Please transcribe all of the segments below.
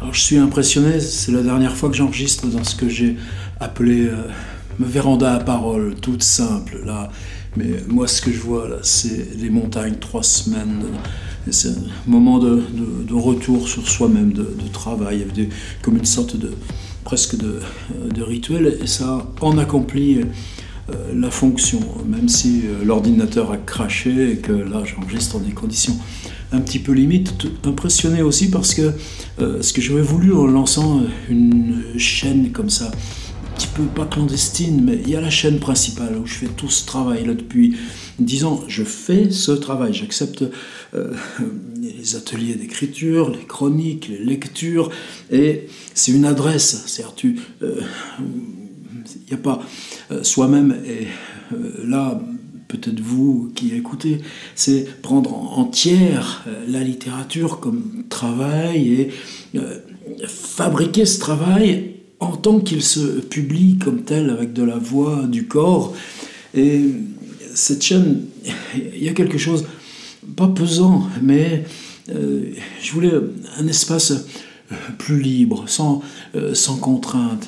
Alors je suis impressionné, c'est la dernière fois que j'enregistre dans ce que j'ai appelé ma véranda à parole, toute simple là. Mais moi ce que je vois là, c'est les montagnes, 3 semaines. C'est un moment de retour sur soi-même, de travail, avec comme une sorte de presque de rituel, et ça en accomplit la fonction, même si l'ordinateur a craché et que là j'enregistre dans des conditions un petit peu limite, impressionné aussi parce que ce que j'aurais voulu en lançant une chaîne comme ça, un petit peu pas clandestine, mais il y a la chaîne principale où je fais tout ce travail là depuis 10 ans. Je fais ce travail, j'accepte les ateliers d'écriture, les chroniques, les lectures, et c'est une adresse, c'est-à-dire il n'y a pas soi-même, et là peut-être vous qui écoutez, c'est prendre entière la littérature comme travail et fabriquer ce travail en tant qu'il se publie comme tel, avec de la voix, du corps. Et cette chaîne, il y a quelque chose, pas pesant, mais je voulais un espace plus libre, sans contrainte.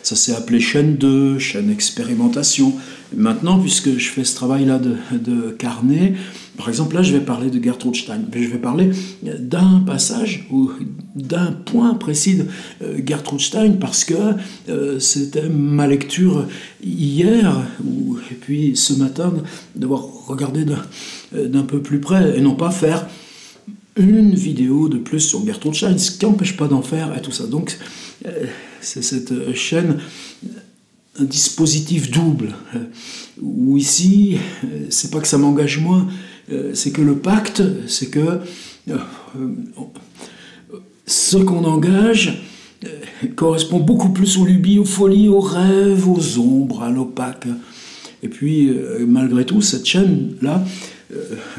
Ça s'est appelé chaîne 2, chaîne expérimentation. Maintenant, puisque je fais ce travail-là de carnet, par exemple, là, je vais parler de Gertrude Stein. Je vais parler d'un passage ou d'un point précis de Gertrude Stein, parce que c'était ma lecture hier, et puis ce matin, d'avoir regardé d'un peu plus près, et non pas faire une vidéo de plus sur Gertrude Stein, ce qui n'empêche pas d'en faire et tout ça. Donc, c'est cette chaîne, un dispositif double, où ici, c'est pas que ça m'engage moins, c'est que le pacte, c'est que ce qu'on engage correspond beaucoup plus aux lubies, aux folies, aux rêves, aux ombres, à l'opaque. Et puis, malgré tout, cette chaîne-là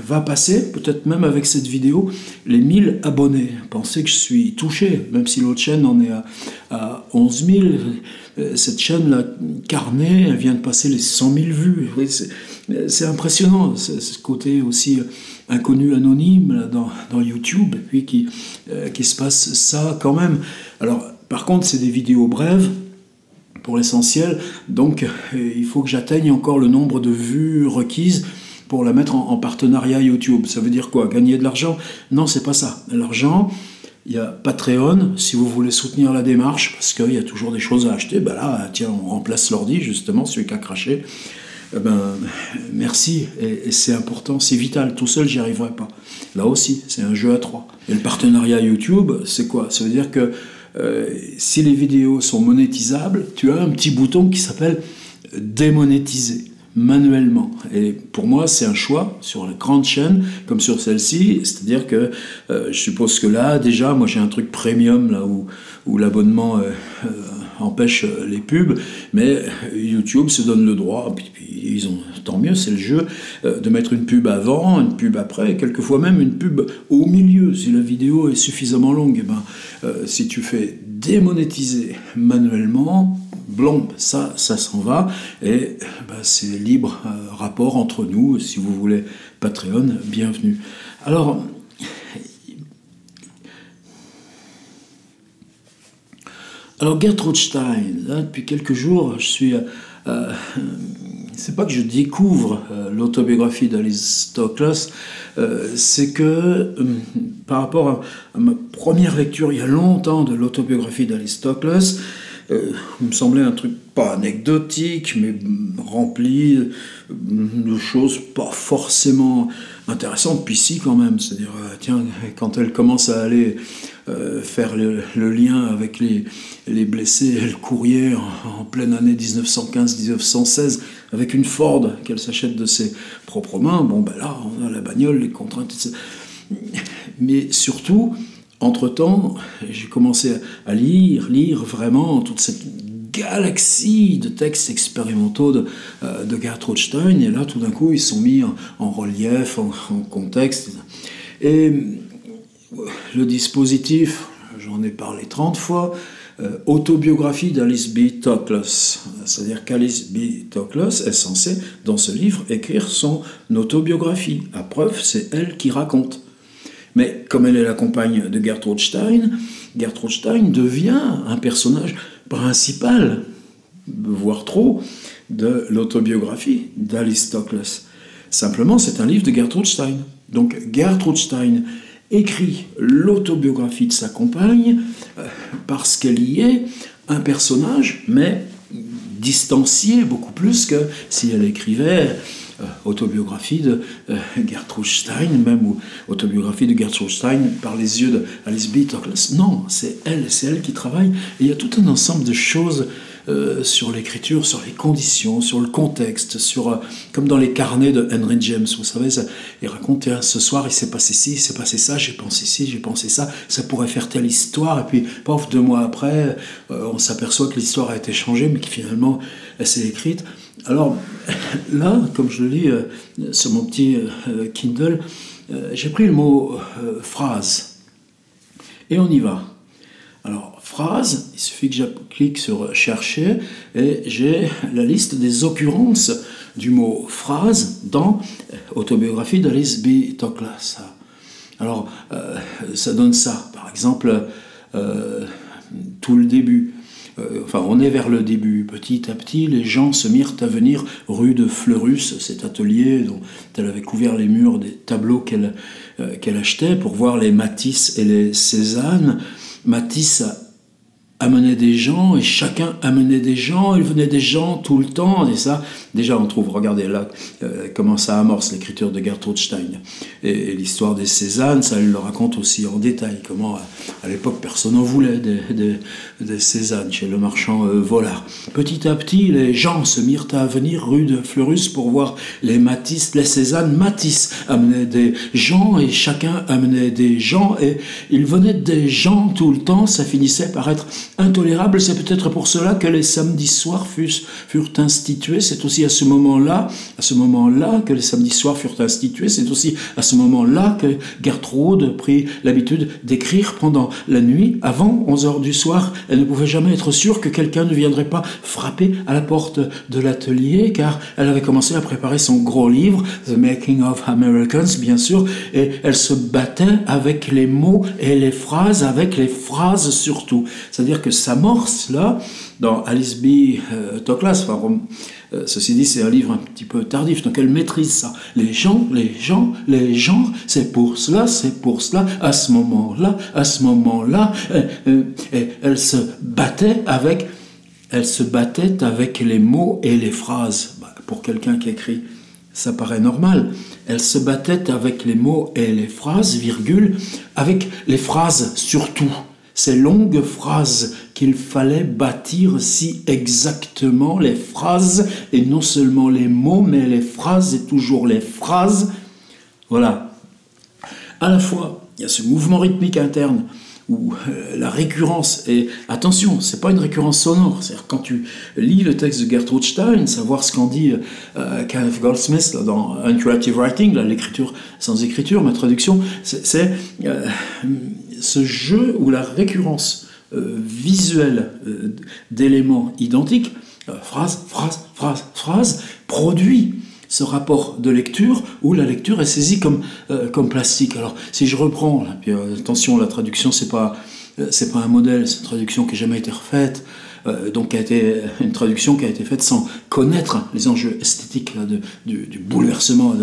va passer, peut-être même avec cette vidéo, les 1000 abonnés. Pensez que je suis touché, même si l'autre chaîne en est à 11 000. Cette chaîne-là, Carnet, elle vient de passer les 100 000 vues. C'est impressionnant, ce côté aussi inconnu, anonyme là, dans YouTube, et puis qui se passe ça quand même. Alors, par contre, c'est des vidéos brèves, pour l'essentiel, donc il faut que j'atteigne encore le nombre de vues requises pour la mettre en partenariat YouTube. Ça veut dire quoi? Gagner de l'argent? Non, c'est pas ça. L'argent, il y a Patreon, si vous voulez soutenir la démarche, parce qu'il y a toujours des choses à acheter. Ben là, tiens, on remplace l'ordi, justement, celui qui a craché. Merci, et c'est important, c'est vital. Tout seul, j'y arriverai pas. Là aussi, c'est un jeu à 3. Et le partenariat YouTube, c'est quoi? Ça veut dire que si les vidéos sont monétisables, tu as un petit bouton qui s'appelle « Démonétiser » manuellement. Et pour moi, c'est un choix sur la grande chaîne, comme sur celle-ci, c'est-à-dire que je suppose que là, déjà, moi j'ai un truc premium, là où l'abonnement empêche les pubs, mais YouTube se donne le droit, puis ils ont, tant mieux, c'est le jeu, de mettre une pub avant, une pub après, et quelquefois même une pub au milieu, si la vidéo est suffisamment longue. Si tu fais démonétiser manuellement, blombe, ça s'en va, et c'est libre rapport entre nous. Si vous voulez Patreon, bienvenue. Alors, Gertrude Stein, là, depuis quelques jours, je suis... c'est pas que je découvre l'autobiographie d'Aristocles, c'est que par rapport à ma première lecture il y a longtemps de l'autobiographie d'Aristocles, il me semblait un truc pas anecdotique, mais rempli de choses pas forcément intéressantes, puis si quand même, c'est-à-dire, tiens, quand elle commence à aller faire le lien avec les blessés et le courrier en pleine année 1915-1916, avec une Ford qu'elle s'achète de ses propres mains, là, on a la bagnole, les contraintes, etc. Mais surtout, entre-temps, j'ai commencé à lire vraiment toute cette galaxie de textes expérimentaux de Gertrude Stein, et là, tout d'un coup, ils sont mis en relief, en contexte. Et le dispositif, j'en ai parlé 30 fois, autobiographie d'Alice B. Toklas. C'est-à-dire qu'Alice B. Toklas est censée, dans ce livre, écrire son autobiographie. À preuve, c'est elle qui raconte. Mais comme elle est la compagne de Gertrude Stein devient un personnage principal, voire trop, de l'autobiographie d'Aristocles. Simplement, c'est un livre de Gertrude Stein. Donc Gertrude Stein écrit l'autobiographie de sa compagne parce qu'elle y est un personnage, mais distancié beaucoup plus que si elle écrivait autobiographie de Gertrude Stein, même, ou autobiographie de Gertrude Stein par les yeux d'Alice B. Toklas. Non, c'est elle qui travaille. Et il y a tout un ensemble de choses sur l'écriture, sur les conditions, sur le contexte, comme dans les carnets de Henry James, vous savez, il raconte, ce soir il s'est passé ci, il s'est passé ça, j'ai pensé ci, j'ai pensé ça pourrait faire telle histoire, et puis, pof, 2 mois après, on s'aperçoit que l'histoire a été changée, mais que finalement, elle s'est écrite. Alors, là, comme je le lis sur mon petit Kindle, j'ai pris le mot phrase, et on y va. Alors, phrase, il suffit que je clique sur « Chercher » et j'ai la liste des occurrences du mot « phrase » dans Autobiographie d'Alice B. Toklas. Alors, ça donne ça. Par exemple, tout le début. On est vers le début. Petit à petit, les gens se mirent à venir rue de Fleurus, cet atelier dont elle avait couvert les murs des tableaux qu'elle achetait pour voir les Matisse et les Cézanne. Matisse amenait des gens et chacun amenait des gens, il venait des gens tout le temps, et ça, déjà on trouve, regardez là, comment ça amorce l'écriture de Gertrude Stein. Et l'histoire des Cézanne, ça elle le raconte aussi en détail, comment à l'époque personne n'en voulait des Cézanne chez le marchand Vollard. Petit à petit, les gens se mirent à venir rue de Fleurus pour voir les Matisse, les Cézanne. Matisse amenait des gens et chacun amenait des gens, et il venait des gens tout le temps, ça finissait par être intolérable. C'est peut-être pour cela que les samedis soirs furent institués. C'est aussi à ce moment-là que les samedis soirs furent institués. C'est aussi à ce moment-là que Gertrude prit l'habitude d'écrire pendant la nuit. Avant 11h du soir, elle ne pouvait jamais être sûre que quelqu'un ne viendrait pas frapper à la porte de l'atelier, car elle avait commencé à préparer son gros livre, The Making of Americans, bien sûr, et elle se battait avec les mots et les phrases, avec les phrases surtout. C'est-à-dire que s'amorce là, dans Alice B. Toklas, ceci dit, c'est un livre un petit peu tardif, donc elle maîtrise ça. Les gens, c'est pour cela, à ce moment-là, et elle se battait avec les mots et les phrases. Pour quelqu'un qui écrit, ça paraît normal. Elle se battait avec les mots et les phrases, virgule, avec les phrases surtout. Ces longues phrases qu'il fallait bâtir si exactement, les phrases, et non seulement les mots, mais les phrases et toujours les phrases. Voilà. À la fois, il y a ce mouvement rythmique interne où la récurrence, et attention, c'est pas une récurrence sonore, c'est-à-dire quand tu lis le texte de Gertrude Stein, savoir ce qu'en dit Kenneth Goldsmith là, dans Uncreative Writing, là, l'écriture sans écriture, ma traduction, c'est ce jeu où la récurrence visuelle d'éléments identiques, phrase, produit ce rapport de lecture où la lecture est saisie comme plastique. Alors, si je reprends, là, puis, attention, la traduction, c'est pas un modèle, c'est une traduction qui n'a jamais été refaite, donc une traduction qui a été faite sans connaître les enjeux esthétiques là, du bouleversement.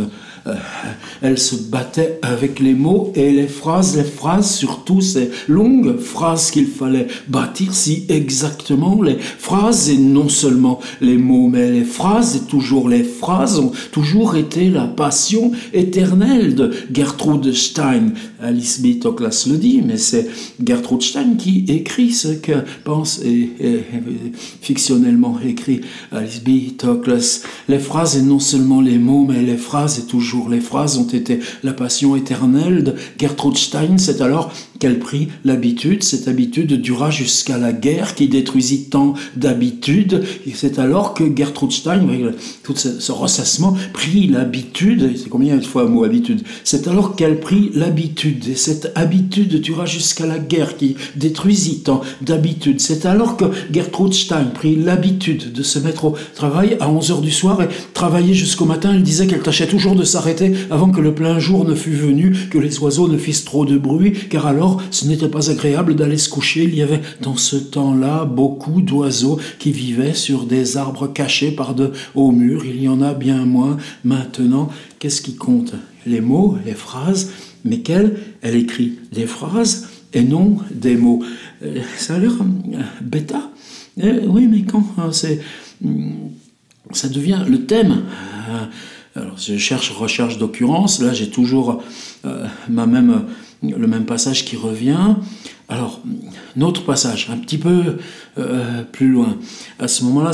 Elle se battait avec les mots et les phrases surtout ces longues phrases qu'il fallait bâtir si exactement, les phrases et non seulement les mots, mais les phrases et toujours les phrases ont toujours été la passion éternelle de Gertrude Stein. Alice B. Toklas le dit, mais c'est Gertrude Stein qui écrit ce que pense et fictionnellement écrit Alice B. Toklas. Les phrases et non seulement les mots, mais les phrases et toujours les phrases ont été la passion éternelle de Gertrude Stein. C'est alors qu'elle prit l'habitude. Cette habitude dura jusqu'à la guerre qui détruisit tant d'habitudes. Et c'est alors que Gertrude Stein, avec tout ce ressassement, prit l'habitude. C'est combien de fois le mot habitude? C'est alors qu'elle prit l'habitude. Et cette habitude dura jusqu'à la guerre qui détruisit tant d'habitudes. C'est alors que Gertrude Stein prit l'habitude de se mettre au travail travail à 11 heures du soir et travailler jusqu'au matin. Elle disait qu'elle tâchait toujours de s'arrêter avant que le plein jour ne fût venu, que les oiseaux ne fissent trop de bruit, car alors ce n'était pas agréable d'aller se coucher. Il y avait dans ce temps-là beaucoup d'oiseaux qui vivaient sur des arbres cachés par de hauts murs. Il y en a bien moins maintenant. Qu'est-ce qui compte? Les mots, les phrases, mais qu'elle écrit des phrases et non des mots. Ça a l'air bêta. Oui, mais quand ça devient le thème. Alors, recherche d'occurrence. Là, j'ai toujours le même passage qui revient. Alors, notre passage, un petit peu plus loin. À ce moment-là,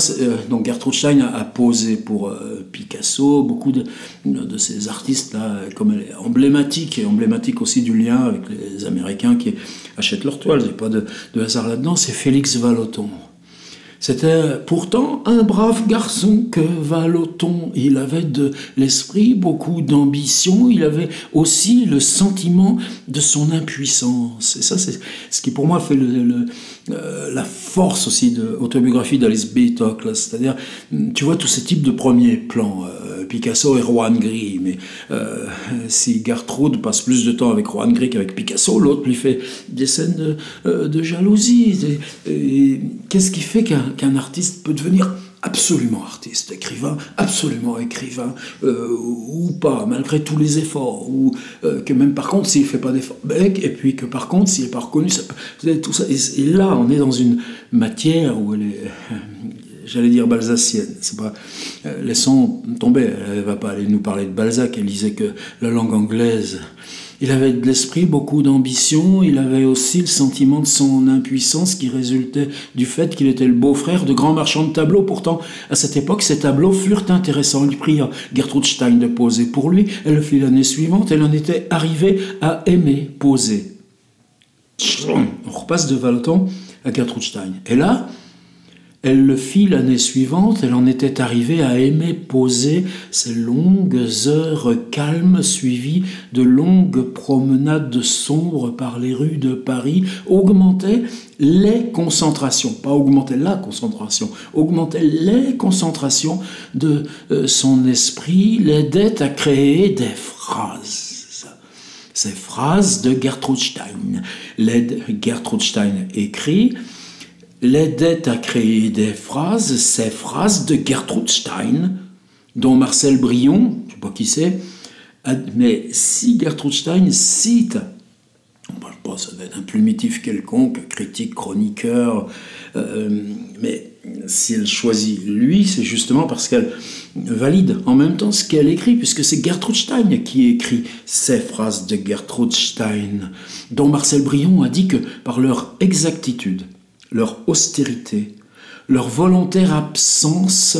donc Gertrude Stein a posé pour Picasso, beaucoup de ces artistes-là, comme elle est emblématique, et emblématique aussi du lien avec les Américains qui achètent leurs toiles. Il n'y a pas de hasard là-dedans, c'est Félix Vallotton. C'était pourtant un brave garçon que Vallotton. Il avait de l'esprit, beaucoup d'ambition, il avait aussi le sentiment de son impuissance. Et ça, c'est ce qui pour moi fait la force aussi de l'autobiographie d'Alice B. Toklas. C'est-à-dire, tu vois tous ces types de premiers plans. Picasso et Juan Gris, mais si Gertrude passe plus de temps avec Juan Gris qu'avec Picasso, l'autre lui fait des scènes de jalousie. Et qu'est-ce qui fait qu'un artiste peut devenir absolument artiste, absolument écrivain, ou pas, malgré tous les efforts, ou que même par contre, s'il ne fait pas d'efforts, et puis que par contre, s'il n'est pas reconnu, ça peut, tout ça. Et là, on est dans une matière où elle est... j'allais dire balsacienne, c'est pas, laissons tomber, elle ne va pas aller nous parler de Balzac, elle disait que la langue anglaise, il avait de l'esprit, beaucoup d'ambition, il avait aussi le sentiment de son impuissance qui résultait du fait qu'il était le beau-frère de grands marchands de tableaux. Pourtant, à cette époque, ces tableaux furent intéressants. Il prit à Gertrude Stein de poser pour lui, elle le fit l'année suivante, elle en était arrivée à aimer poser. On repasse de Vallotton à Gertrude Stein. Et là, elle le fit l'année suivante, elle en était arrivée à aimer poser ces longues heures calmes suivies de longues promenades sombres par les rues de Paris, augmentaient les concentrations, pas augmenter la concentration, augmenter les concentrations de son esprit, l'aidait à créer des phrases. Ces phrases de Gertrude Stein. Gertrude Stein écrit... l'aidait à créer des phrases, ces phrases de Gertrude Stein, dont Marcel Brion, je ne sais pas qui c'est, mais si Gertrude Stein cite, on ne parle pas, ça va être un plumitif quelconque, critique, chroniqueur, mais si elle choisit lui, c'est justement parce qu'elle valide en même temps ce qu'elle écrit, puisque c'est Gertrude Stein qui écrit ces phrases de Gertrude Stein, dont Marcel Brion a dit que par leur exactitude, leur austérité, leur volontaire absence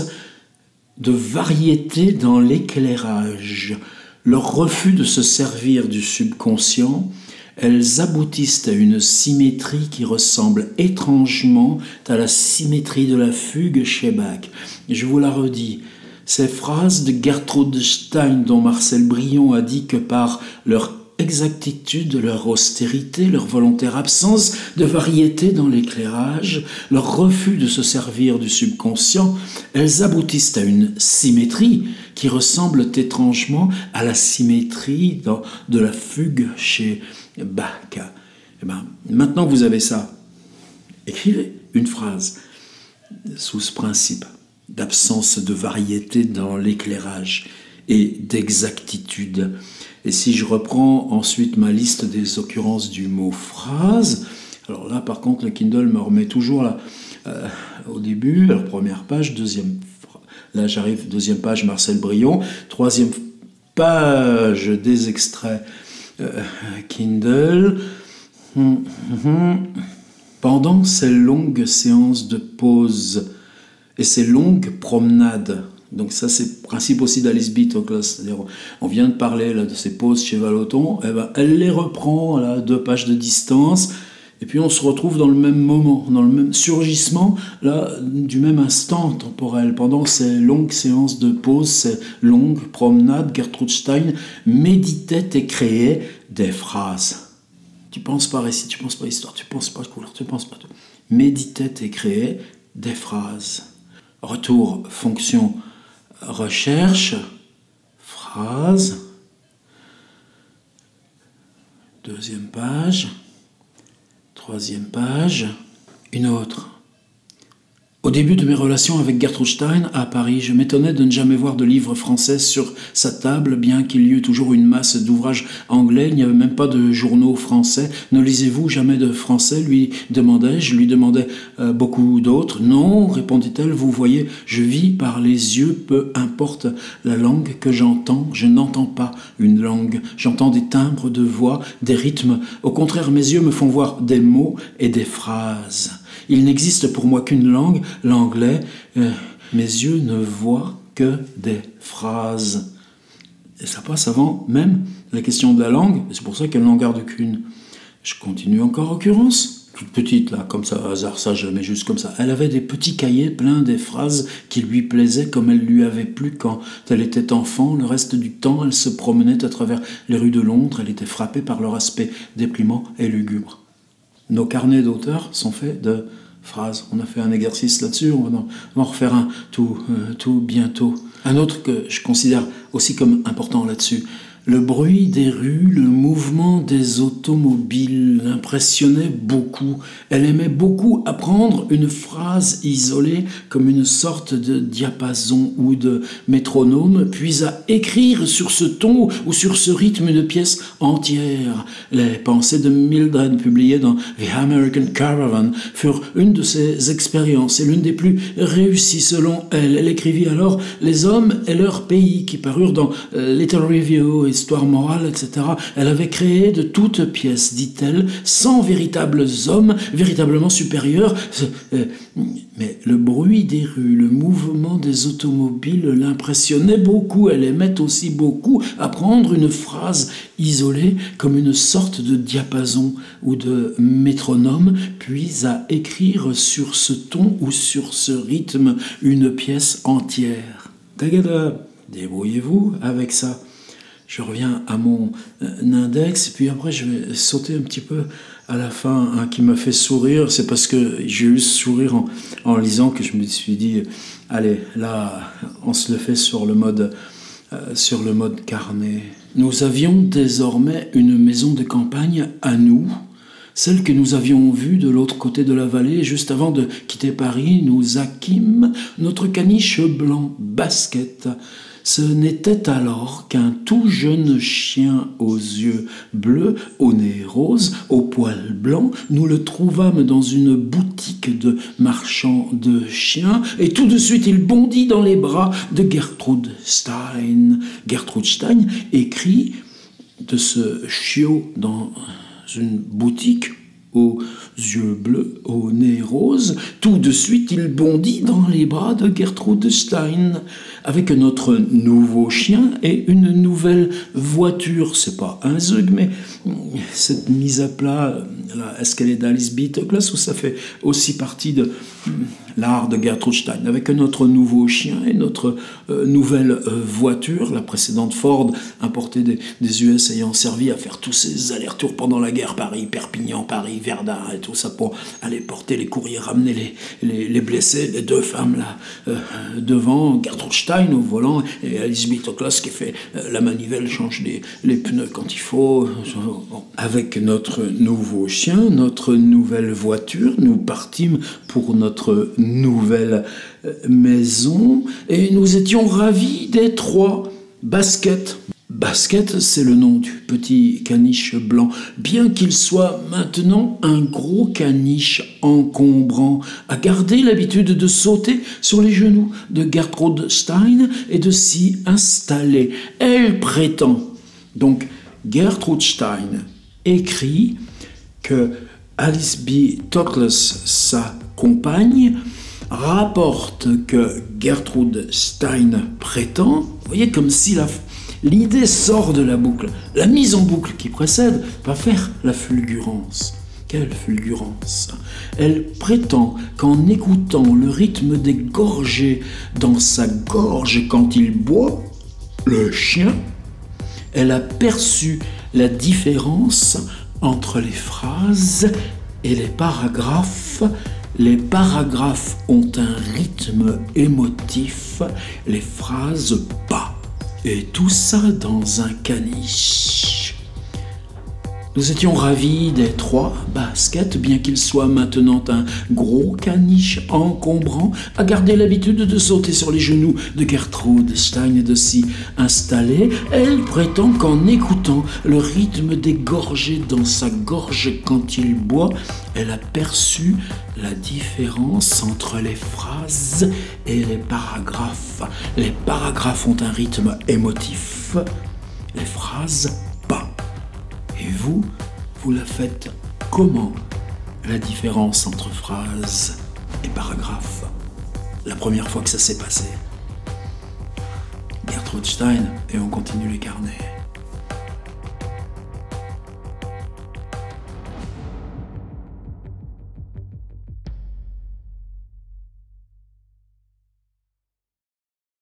de variété dans l'éclairage, leur refus de se servir du subconscient, elles aboutissent à une symétrie qui ressemble étrangement à la symétrie de la fugue chez Bach. Je vous la redis, ces phrases de Gertrude Stein dont Marcel Brion a dit que par leur exactitude, leur austérité, leur volontaire absence de variété dans l'éclirage, leur refus de se servir du subconscient, elles aboutissent à une symétrie qui ressemble étrangement à la symétrie de la fugue chez Bach. Eh bien, maintenant que vous avez ça, écrivez une phrase sous ce principe d'absence de variété dans l'éclairage et d'exactitude. Et si je reprends ensuite ma liste des occurrences du mot phrase, alors là par contre le Kindle me remet toujours là, au début, alors première page, là j'arrive, deuxième page Marcel Brion, troisième page des extraits Kindle. Pendant ces longues séances de pause et ces longues promenades, donc ça c'est le principe aussi d'Alice B. Toklas, c'est-à-dire on vient de parler là, de ces pauses chez Vallotton, eh ben, elle les reprend à 2 pages de distance, et puis on se retrouve dans le même moment, dans le même surgissement là, du même instant temporel. Pendant ces longues séances de pause, ces longues promenades, Gertrude Stein méditait et créait des phrases. Tu penses pas récit, tu penses pas histoire, tu penses pas couleur, tu penses pas tout. Méditait et créait des phrases. Retour, fonction, recherche, phrase. Deuxième page. Troisième page. Une autre. Au début de mes relations avec Gertrude Stein à Paris, je m'étonnais de ne jamais voir de livres français sur sa table, bien qu'il y eût toujours une masse d'ouvrages anglais. Il n'y avait même pas de journaux français. Ne lisez-vous jamais de français, lui demandai-je. Je lui demandais beaucoup d'autres. Non, répondit-elle, vous voyez, je vis par les yeux, peu importe la langue que j'entends. Je n'entends pas une langue. J'entends des timbres de voix, des rythmes. Au contraire, mes yeux me font voir des mots et des phrases. Il n'existe pour moi qu'une langue, l'anglais. Mes yeux ne voient que des phrases. Et ça passe avant même la question de la langue. C'est pour ça qu'elle n'en garde qu'une. Je continue encore, occurrence. Toute petite, là, comme ça, hasard, ça, je mets juste comme ça. Elle avait des petits cahiers pleins des phrases qui lui plaisaient comme elles lui avaient plu quand elle était enfant. Le reste du temps, elle se promenait à travers les rues de Londres. Elle était frappée par leur aspect déprimant et lugubre. Nos carnets d'auteurs sont faits de phrases. On a fait un exercice là-dessus, on va en refaire un tout bientôt. Un autre que je considère aussi comme important là-dessus. Le bruit des rues, le mouvement des automobiles l'impressionnait beaucoup. Elle aimait beaucoup apprendre une phrase isolée comme une sorte de diapason ou de métronome, puis à écrire sur ce ton ou sur ce rythme une pièce entière. Les pensées de Mildred, publiées dans The American Caravan, furent une de ses expériences et l'une des plus réussies selon elle. Elle écrivit alors « Les hommes et leur pays » qui parurent dans Little Review, Histoire morale, etc. Elle avait créé de toutes pièces, dit-elle, 100 véritables hommes, véritablement supérieurs. Mais le bruit des rues, le mouvement des automobiles l'impressionnait beaucoup. Elle aimait aussi beaucoup apprendre une phrase isolée comme une sorte de diapason ou de métronome, puis à écrire sur ce ton ou sur ce rythme une pièce entière. Tagada, débrouillez-vous avec ça. Je reviens à mon index, et puis après je vais sauter un petit peu à la fin, qui m'a fait sourire. C'est parce que j'ai eu ce sourire en lisant que je me suis dit, allez, là, on se le fait sur le mode carnet. Nous avions désormais une maison de campagne à nous, celle que nous avions vue de l'autre côté de la vallée. Juste avant de quitter Paris, nous acquîmes notre caniche blanc, Basket. Ce n'était alors qu'un tout jeune chien aux yeux bleus, au nez rose, aux poils blancs. Nous le trouvâmes dans une boutique de marchand de chiens et tout de suite il bondit dans les bras de Gertrude Stein. Gertrude Stein écrit de ce chiot dans une boutique aux yeux bleus, au nez rose. Tout de suite, il bondit dans les bras de Gertrude Stein avec notre nouveau chien et une nouvelle voiture. C'est pas un zug, mais cette mise à plat, est-ce qu'elle est d'Alice B. Toklas ou ça fait aussi partie de l'art de Gertrude Stein, avec notre nouveau chien et notre nouvelle voiture. La précédente Ford, importée des US, ayant servi à faire tous ces allers-retours pendant la guerre, Paris, Perpignan, Paris, Verdun et tout ça pour aller porter les courriers, ramener les blessés, les deux femmes là devant, Gertrude Stein au volant et Alice B. Toklas qui fait la manivelle, change les pneus quand il faut. Avec notre nouveau chien, notre nouvelle voiture, nous partîmes pour notre nouvelle maison et nous étions ravis des trois. Basket. Basket, c'est le nom du petit caniche blanc, bien qu'il soit maintenant un gros caniche encombrant, a gardé l'habitude de sauter sur les genoux de Gertrude Stein et de s'y installer. Elle prétend, donc Gertrude Stein écrit que Alice B. Toklas, sa compagne, rapporte que Gertrude Stein prétend, vous voyez, comme si l'idée sort de la boucle. La mise en boucle qui précède va faire la fulgurance. Quelle fulgurance! Elle prétend qu'en écoutant le rythme des gorgées dans sa gorge quand il boit, le chien, elle a perçu la différence entre les phrases et les paragraphes Les paragraphes ont un rythme émotif, les phrases pas. Et tout ça dans un caniche. Nous étions ravis des 3 baskets, bien qu'il soit maintenant un gros caniche encombrant, à garder l'habitude de sauter sur les genoux de Gertrude Stein et de s'y installer. Elle prétend qu'en écoutant le rythme des gorgées dans sa gorge quand il boit, elle a perçu la différence entre les phrases et les paragraphes. Les paragraphes ont un rythme émotif, les phrases pas. Et vous, vous la faites comment, la différence entre phrase et paragraphe, la première fois que ça s'est passé? Gertrude Stein, et on continue les carnets.